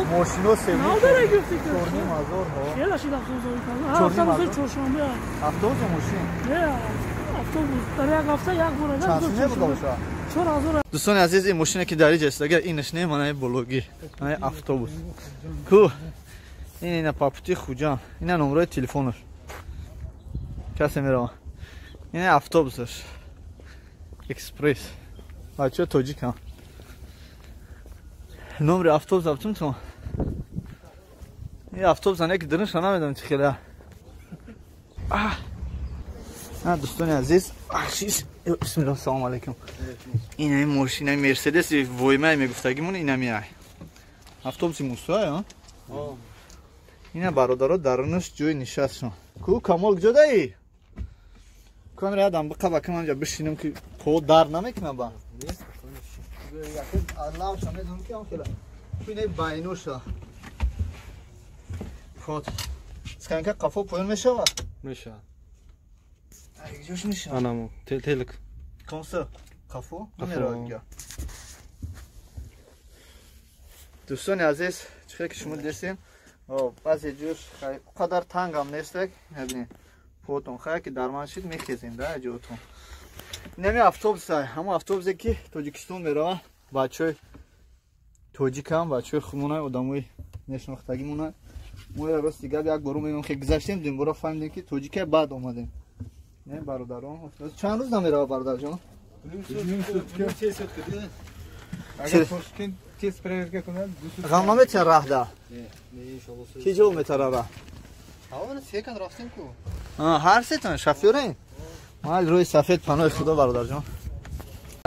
ماشینا سوم نداره گفتی که چورنی مازور ها یه لاشی افسوس کنه چورنی افسوس مازور چورشنبه افسوس ماشین نه افسوس در یک هفته یک بار چند نمیگه باشه 4000 دوستان عزیز این ماشینی که در اینجا است اگر اینش نه منای بلوگی منای اتوبوس کو این پاپتی خوجا این نمره تلفنش کسی میره این اتوبوسش اکسپرس بچه تاجیک ها نمره اتوبوس ابتون تو این اتوبوس نه که درنش نمیدونم چه خیلی نه دوستان عزیز آخیش بسم الله السلام علیکم این ماشین مرسدس وایمای میگفتگیمون اینا میای اتوبوس موسای ها اینا برادرها درونش جوی نشستشون کو کامل کجایی کامرا ادم بقا بکم اونجا بشینم که پو در نمیکنه با الله شما میدونم که اون خیلی اینه باینوشا خود سکنکه قفو پایین میشه و میشه جوش میشه انامو تلک کنسر قفو میره دوستان عزیز چه که شما دیدین بعضی جوش قدر تنگ هم نیست ببینید پوتون خیلی که درمان شد میخیزیم ده جوتون نمی اتوبوس همون اتوبوسی که تاجیکستان میره بچه تاجیک هم بچه خمونه آدمای نشناختگیمونه ما راست دیگه یک گروه میگم که گذشتیم دیم برا فهمیدیم که تاجیک بعد اومدیم نه برادران چند روز نمیره برادر جان تیز پرورگه کنن غم نمیتونه راه ده کی جو میتره راه اون سیکن رفتیم کو هر سیتون شفیرین ما روی سفید پناه خدا برادر جان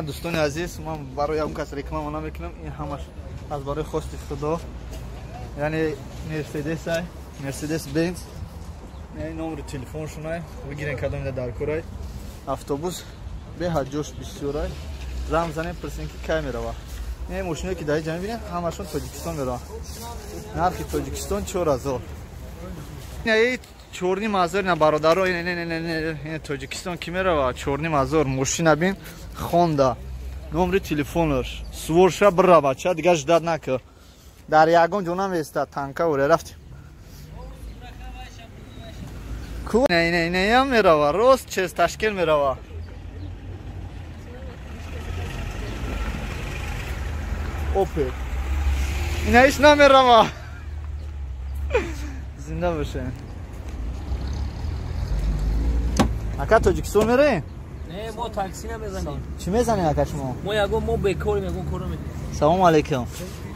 دوستان عزیز من برای اون کس ریکلام نمیکنم این همش از برای خواست خدا یعنی مرسدس بنز این نمره تلفنشونه بگیرین کدام در کورای اتوبوس به حجوش بسیارای زنگ زنیم پرسین که کی میره این ماشینایی که در جمع ببینید همشون تاجیکستان میره نرخ تاجیکستان 4000 این چورنی مازور نه برادرها این تاجیکستان کی میره چورنی مازور ماشین بین خوندا نمره تلفنش سورشا برا بچه دیگه جداد نکه در یگان جونم استاد تانکا وره رفتیم کو نه هم میره روز چیز تشکیل میره اوپی اینا ایش نمیره زنده باشه اکا تاجیکستان میره نه ما تاکسی نمیزنیم چی میزنی اکا شما ما یگو ما بیکاریم یگو کارو میکنیم سلام علیکم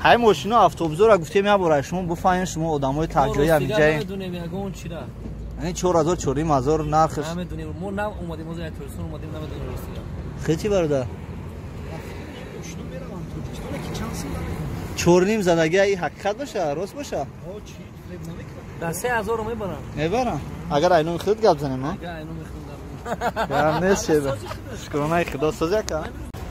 های ماشینا اتوبوسا را گفتیم میبره شما بفهمین شما آدمای تجاری هم اینجا نمیدونیم یگو اون چی را یعنی 4000 چوری مازور نرخش نمیدونیم ما نه اومدیم ما تورستان اومدیم نمیدونیم راستی خیلی برادر چورنیم زدگی ای حقیقت باشه راست باشه در 3000 میبرم میبرم اگر اینو خود گپ زنیم اگر اینو میخوندم گرم نیست شده شکرانه خدا سازی که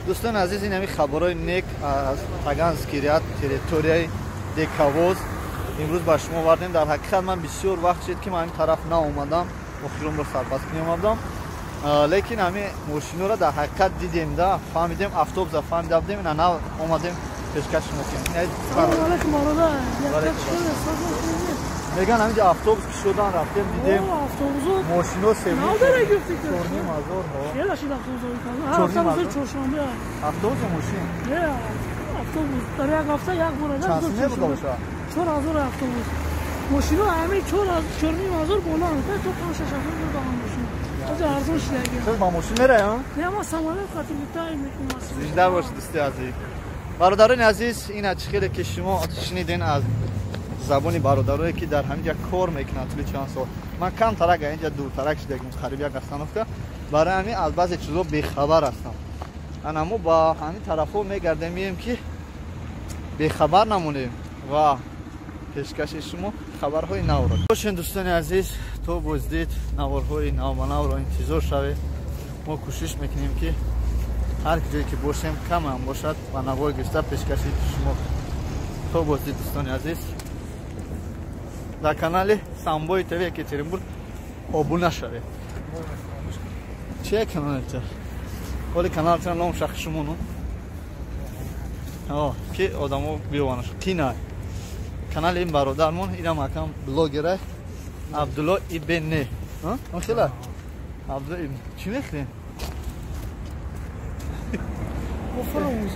دوستان عزیز این همی خبرهای نیک از تاگانس کیریات تریتوریای دیکاووز امروز با شما وردیم در حقیقت من بسیار وقت شد که من این طرف ناومدم مخیرم رو سرپس میامدم لیکن همین ماشینا رو در حقیقت دیدیم ده فهمیدیم اتوبوس فهمیدیم اینا نه اومدیم پیشکش میکنیم سلام علیکم برادر میگن همینجا اتوبوس شدن رفتیم دیدیم افسوس ماشینا سوم نداره گفتی که چورنی مازور ها یه لاشی افسوس کنه افسوس چورشنبه اتوبوس ماشین نه افسوس در یک هفته یک بار چند نمیگه باشه 4000 افسوس ماشینا همه 4000 چورنی مازور بالا تا تو 5 6 با هم ماشین از ارزون شده تو با ماشین میره ها نه ما سوار خاطر تایم میکنیم زنده باش دوستی عزیز برادران عزیز این اشکالی که شما شنیدین از زبانی برادرایی که در همینجا کار میکنن طول چند سال من کم ترک اینجا دور ترک شده قریب یک استانفته برای همین از بعضی چیزا بیخبر هستم اما با همین طرفو میگردیم میگیم که بیخبر نمونیم و پیشکش شما خبرهای نو را باشین دوستان عزیز تو بازدید نوارهای نو را انتظار شوه ما کوشش میکنیم که هر جایی که باشیم کم هم باشد و نوار گشته پیشکش شما تو بازدید دوستان عزیز در کانال سامبوی تیوی یکاترینبورگ ابونه شوید چه کانال تو ولی کانال تو نام شخص شما نو که آدمو بیوانش تینای канали ин бародармон инам акам блогера Абдулло ибн не машала Абдулло ибн чӣ мехӯрем Бо фаромӯз